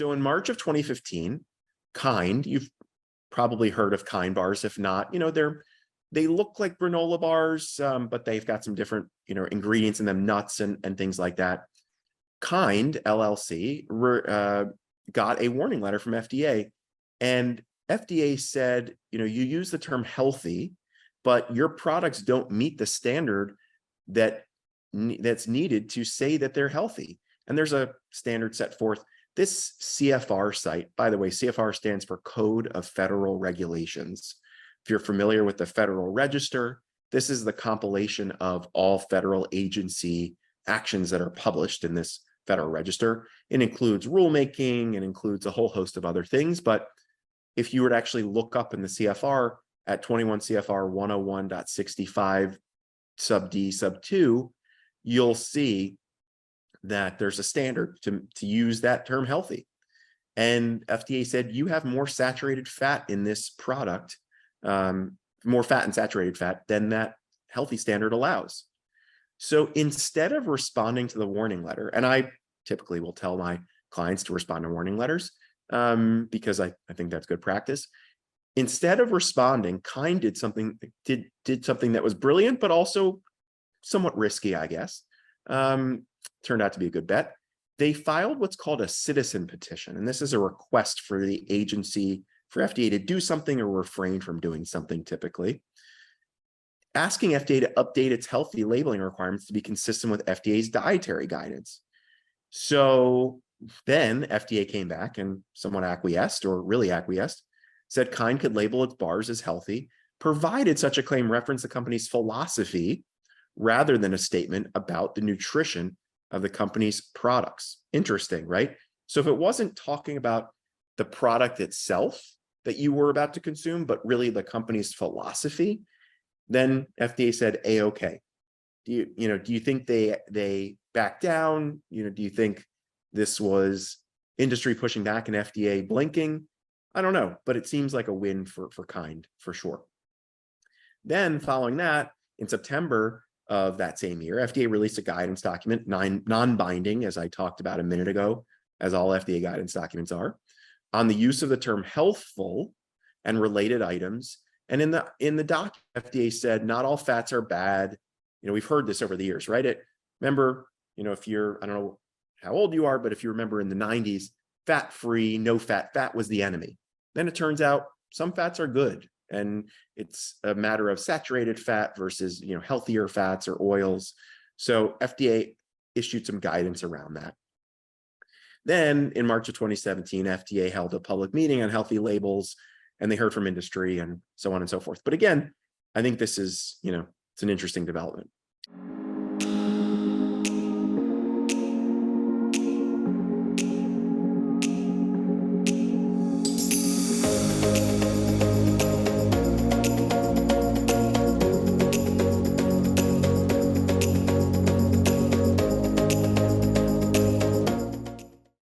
So in March of 2015, Kind, you've probably heard of Kind bars. If not, they look like granola bars, but they've got some different, ingredients in them, nuts and things like that. Kind LLC got a warning letter from FDA, and FDA said, you use the term healthy, but your products don't meet the standard that's needed to say that they're healthy. And there's a standard set forth. This CFR site, by the way, CFR stands for Code of Federal Regulations. If you're familiar with the Federal Register, this is the compilation of all federal agency actions that are published in this Federal Register. It includes rulemaking, it includes a whole host of other things. But if you were to actually look up in the CFR at 21 CFR 101.65 sub D sub 2, you'll see that there's a standard to use that term healthy. And FDA said, you have more saturated fat in this product, more fat and saturated fat than that healthy standard allows. So instead of responding to the warning letter, and I typically will tell my clients to respond to warning letters because I think that's good practice. Instead of responding, Kind did something that was brilliant, but also somewhat risky, I guess. Turned out to be a good bet. They filed what's called a citizen petition. And this is a request for the agency, for FDA to do something or refrain from doing something typically, asking FDA to update its healthy labeling requirements to be consistent with FDA's dietary guidance. So then FDA came back and somewhat acquiesced, or really acquiesced, said Kind could label its bars as healthy, provided such a claim referenced the company's philosophy rather than a statement about the nutrition of the company's products. Interesting, right? So if it wasn't talking about the product itself that you were about to consume, but really the company's philosophy, then FDA said, A-okay. Do you think they backed down? Do you think this was industry pushing back and FDA blinking? I don't know, but it seems like a win for Kind for sure. Then following that, in September of that same year, FDA released a guidance document, non-binding, as I talked about a minute ago, as all FDA guidance documents are, on the use of the term healthful and related items. And in the doc, FDA said not all fats are bad. We've heard this over the years, right? Remember, if you're, I don't know how old you are, but if you remember in the 90s, fat-free, no fat, fat was the enemy. Then it turns out some fats are good. And it's a matter of saturated fat versus, healthier fats or oils. So FDA issued some guidance around that. Then in March of 2017, FDA held a public meeting on healthy labels, and they heard from industry and so on and so forth. But again, I think this is, it's an interesting development.